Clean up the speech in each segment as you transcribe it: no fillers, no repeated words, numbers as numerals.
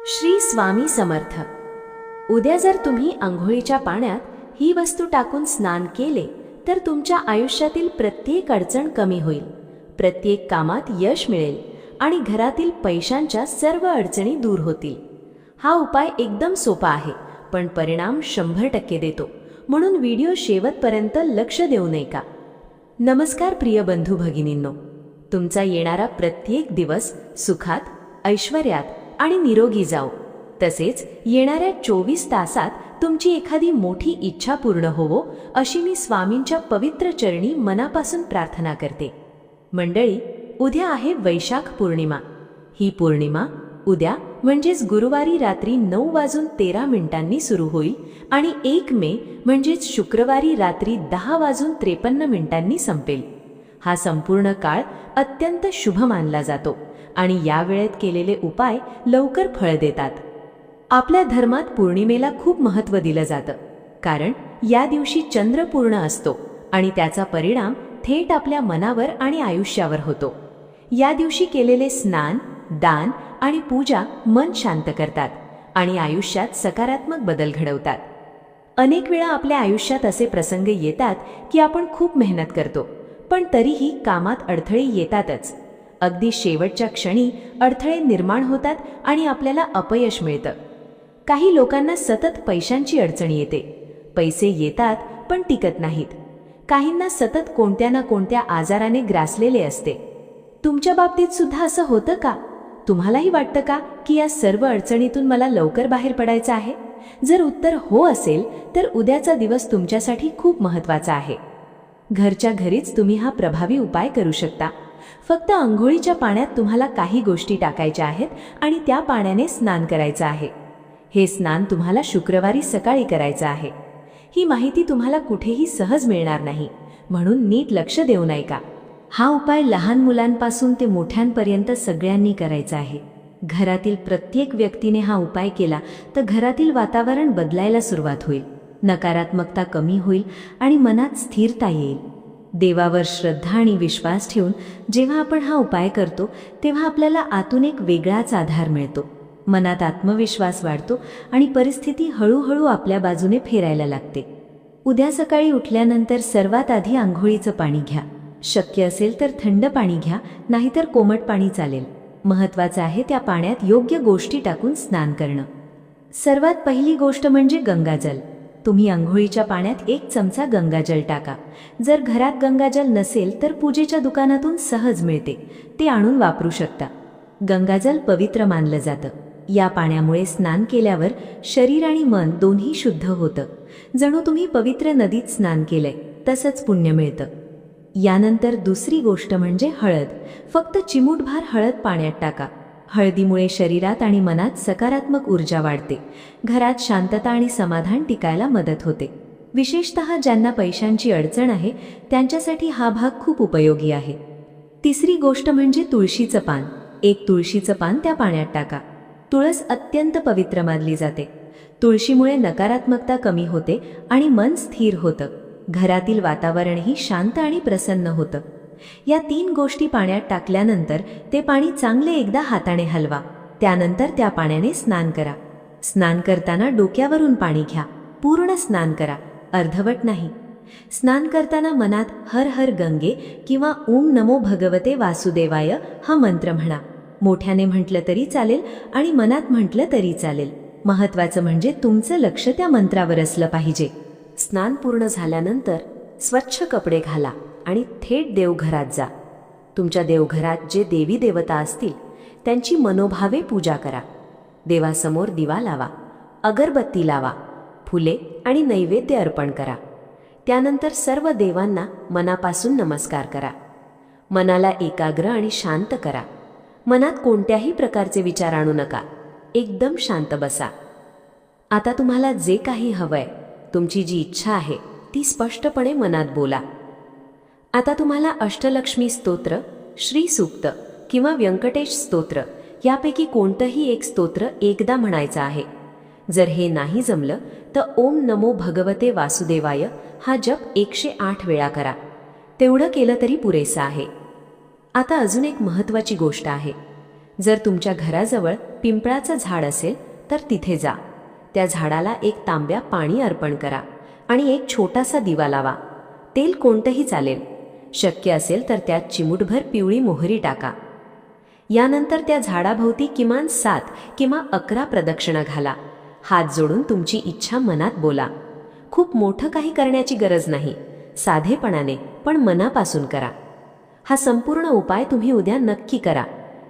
श्री स्वामी समर्थ। उद्या जर तुम्ही अंघोळीच्या पाण्यात ही वस्तू टाकून स्नान केले तर तुमच्या आयुष्यातील प्रत्येक अडचण कमी होईल, प्रत्येक कामात यश मिळेल आणि घरातील पैशांच्या सर्व अडचणी दूर होतील। हा उपाय एकदम सोपा आहे, पण परिणाम 100% देतो, म्हणून व्हिडिओ शेवटपर्यंत लक्ष देऊ नये का। नमस्कार प्रिय बंधू भगिनींनो, तुमचा येणारा प्रत्येक दिवस सुखात, ऐश्वर्यात आणि निरोगी जाओ। तसेच येणाऱ्या 24 तासात तुमची एखादी मोठी इच्छा पूर्ण होवो अशी मी स्वामींच्या पवित्र चरणी मनापासून प्रार्थना करते। मंडळी, उद्या आहे वैशाख पौर्णिमा। ही पौर्णिमा उद्या म्हणजेच गुरुवारी रात्री 9:13 सुरू होईल आणि 1 मे म्हणजेच शुक्रवारी रात्री 10:53 संपेल। हा संपूर्ण काळ अत्यंत शुभ मानला जातो आणि या वेळेत केलेले उपाय लवकर फळ देतात। आपल्या धर्मात पौर्णिमेला खूप महत्त्व दिलं जातं, कारण या दिवशी चंद्र पूर्ण असतो आणि त्याचा परिणाम थेट आपल्या मनावर आणि आयुष्यावर होतो। या दिवशी केलेले स्नान, दान आणि पूजा मन शांत करतात आणि आयुष्यात सकारात्मक बदल घडवतात। अनेक वेळा आपल्या आयुष्यात असे प्रसंग येतात की आपण खूप मेहनत करतो, पण तरीही कामात अडथळे येतातच। अगदी शेवटच्या क्षणी अडथळे निर्माण होतात आणि आपल्याला अपयश मिळतं। काही लोकांना सतत पैशांची अडचण येते, पैसे येतात पण टिकत नाहीत। काहींना सतत कोणत्या ना कोणत्या आजाराने ग्रासलेले असते। तुमच्या बाबतीत सुद्धा असं होतं का? तुम्हालाही वाटतं का की या सर्व अडचणीतून मला लवकर बाहेर पडायचं आहे? जर उत्तर हो असेल तर उद्याचा दिवस तुमच्यासाठी खूप महत्त्वाचा आहे। घरच्या घरीच तुम्ही हा प्रभावी उपाय करू शकता। फक्त अंघोळीच्या पाण्यात तुम्हाला काही गोष्टी टाकायच्या आहेत आणि त्या पाण्याने स्नान करायचं आहे। हे स्नान तुम्हाला शुक्रवारी सकाळी करायचं आहे। ही माहिती तुम्हाला कुठेही सहज मिळणार नाही, म्हणून नीट लक्ष देऊ नये का। हा उपाय लहान मुलांपासून ते मोठ्यांपर्यंत सगळ्यांनी करायचा आहे। घरातील प्रत्येक व्यक्तीने हा उपाय केला तर घरातील वातावरण बदलायला सुरुवात होईल, नकारात्मकता कमी होईल आणि मनात स्थिरता येईल। देवावर श्रद्धा आणि विश्वास ठेवून जेव्हा आपण हा उपाय करतो तेव्हा आपल्याला आतून एक वेगळाच आधार मिळतो, मनात आत्मविश्वास वाढतो आणि परिस्थिती हळूहळू आपल्या बाजूने फिरायला लागते। उद्या सकाळी उठल्यानंतर सर्वात आधी अंघोळीचं पाणी घ्या। शक्य असेल तर थंड पाणी घ्या, नाहीतर कोमट पाणी चालेल। महत्त्वाचं आहे त्या पाण्यात योग्य गोष्टी टाकून स्नान करणं। सर्वात पहिली गोष्ट म्हणजे गंगाजल। तुम्ही अंघोळीच्या पाण्यात 1 चमचा गंगाजल टाका। जर घरात गंगाजल नसेल तर पूजेच्या दुकानातून सहज मिळते, ते आणून वापरू शकता। गंगाजल पवित्र मानलं जातं। या पाण्यामुळे स्नान केल्यावर शरीर आणि मन दोन्ही शुद्ध होतं, जणू तुम्ही पवित्र नदीत स्नान केलंय तसंच पुण्य मिळतं। यानंतर दुसरी गोष्ट म्हणजे हळद। फक्त चिमूटभर हळद पाण्यात टाका। हळदीमुळे शरीरात आणि मनात सकारात्मक ऊर्जा वाढते, घरात शांतता आणि समाधान टिकायला मदत होते। विशेषतः ज्यांना पैशांची अडचण आहे त्यांच्यासाठी हा भाग खूप उपयोगी आहे। तिसरी गोष्ट म्हणजे तुळशीचं पान। 1 तुळशीचं पान त्या पाण्यात टाका। तुळस अत्यंत पवित्र मानली जाते। तुळशीमुळे नकारात्मकता कमी होते आणि मन स्थिर होतं। घरातील वातावरणही शांत आणि प्रसन्न होतं। या 3 गोष्टी पाण्यात टाकल्यानंतर ते पाणी चांगले एकदा हाताने हलवा। त्यानंतर त्या पाण्याने स्नान करा। स्नान करताना डोक्यावरून पाणी घ्या, पूर्ण स्नान करा, अर्धवट नाही। स्नान करताना मनात हर हर गंगे किंवा ओम नमो भगवते वासुदेवाय हा मंत्र म्हणा। मोठ्याने म्हटलं तरी चालेल आणि मनात म्हटलं तरी चालेल। महत्त्वाचं म्हणजे तुमचं लक्ष त्या मंत्रावर असलं पाहिजे। स्नान पूर्ण झाल्यानंतर स्वच्छ कपडे घाला आणि थेट देवघरात जा। तुमच्या देवघरात जे देवी देवता असतील त्यांची मनोभावे पूजा करा। देवासमोर दिवा लावा, अगरबत्ती लावा, फुले आणि नैवेद्य अर्पण करा। त्यानंतर सर्व देवांना मनापासून नमस्कार करा। मनाला एकाग्र आणि शांत करा। मनात कोणत्याही प्रकारचे विचार आणू नका, एकदम शांत बसा। आता तुम्हाला जे काही हवंय, तुमची जी इच्छा आहे ती स्पष्टपणे मनात बोला। आता तुम्हाला अष्टलक्ष्मी स्तोत्र, श्री सूक्त किंवा व्यंकटेश स्तोत्र यापैकी कोणतंही एक स्तोत्र एकदा म्हणायचं आहे। जर हे नाही जमलं तर ओम नमो भगवते वासुदेवाय हा जप 108 वेळा करा। तेवढं केलं तरी पुरेसं आहे। आता अजून एक महत्त्वाची गोष्ट आहे। जर तुमच्या घराजवळ पिंपळाचं झाड असेल तर तिथे जा. त्या झाडाला एक तांब्या पाणी अर्पण करा आणि एक छोटासा दिवा लावा. तेल कोणतंही चालेल. शक्य असेल तर त्यात चिमूटभर पिवळी मोहरी टाका. यानंतर त्या झाडाभोवती किमान 7 किंवा 11 प्रदक्षिणा घाला. हात जोडून तुमची इच्छा मनात बोला. खूप मोठं काही करण्याची गरज नाही. साधेपणाने पण मनापासून करा. हा संपूर्ण उपाय तुम्ही उद्या नक्की करा.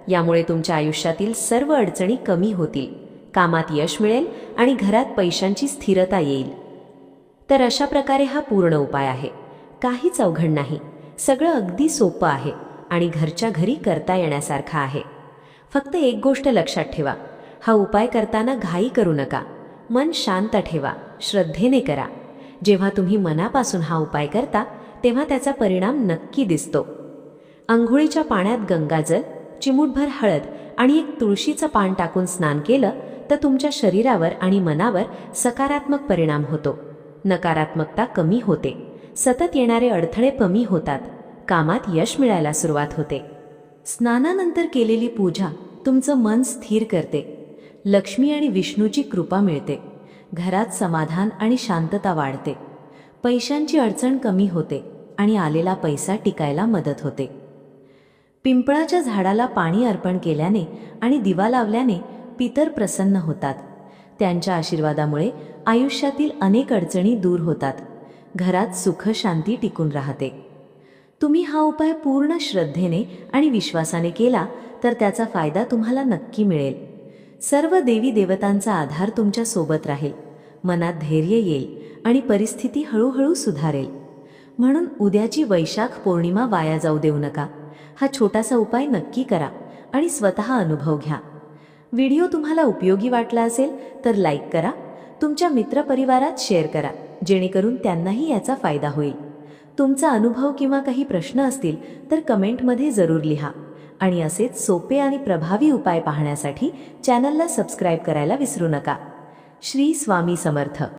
यामुळे तुमच्या आयुष्यातील सर्व अडचणी कमी होतील, कामात यश मिळेल आणि घरात पैशांची स्थिरता येईल. तर अशा प्रकारे हा पूर्ण उपाय आहे. काहीच अवघड नाही. सगळं अगदी सोपं आहे आणि घरच्या घरी करता येण्यासारखं आहे. फक्त एक गोष्ट लक्षात ठेवा, हा उपाय करताना घाई करू नका. मन शांत ठेवा, श्रद्धेने करा. जेव्हा तुम्ही मनापासून हा उपाय करता तेव्हा त्याचा परिणाम नक्की दिसतो. अंघोळीच्या पाण्यात गंगाजल, चिमूटभर हळद आणि एक तुळशीचं पान टाकून स्नान केलं तर तुमच्या शरीरावर आणि मनावर सकारात्मक परिणाम होतो. नकारात्मकता कमी होते. सतत येणारे अडथळे कमी होतात. कामात यश मिळायला सुरुवात होते. स्नानानंतर केलेली पूजा तुमचं मन स्थिर करते. लक्ष्मी आणि विष्णूची कृपा मिळते. घरात समाधान आणि शांतता वाढते. पैशांची अडचण कमी होते आणि आलेला पैसा टिकायला मदत होते. पिंपळाच्या झाडाला पाणी अर्पण केल्याने आणि दिवा लावल्याने पितर प्रसन्न होतात. त्यांच्या आशीर्वादामुळे आयुष्यातील अनेक अडचणी दूर होतात. घरात सुख शांती टिकून राहते. तुम्ही हा उपाय पूर्ण श्रद्धेने आणि विश्वासाने केला तर त्याचा फायदा तुम्हाला नक्की मिळेल. सर्व देवी देवतांचा आधार तुमच्या सोबत राहील. मनात धैर्य येईल आणि परिस्थिती हळूहळू सुधारेल. म्हणून उद्याची वैशाख पौर्णिमा वाया जाऊ देऊ नका. हा छोटासा उपाय नक्की करा आणि स्वतः अनुभव घ्या. व्हिडिओ तुम्हाला उपयोगी वाटला असेल तर लाईक करा. तुमच्या मित्रपरिवारात शेअर करा, जेणेकरून त्यांनाही याचा फायदा होईल. तुमचा अनुभव किंवा काही प्रश्न असतील तर कमेंटमध्ये जरूर लिहा. आणि असेच सोपे आणि प्रभावी उपाय पाहण्यासाठी चॅनलला सबस्क्राईब करायला विसरू नका. श्री स्वामी समर्थ.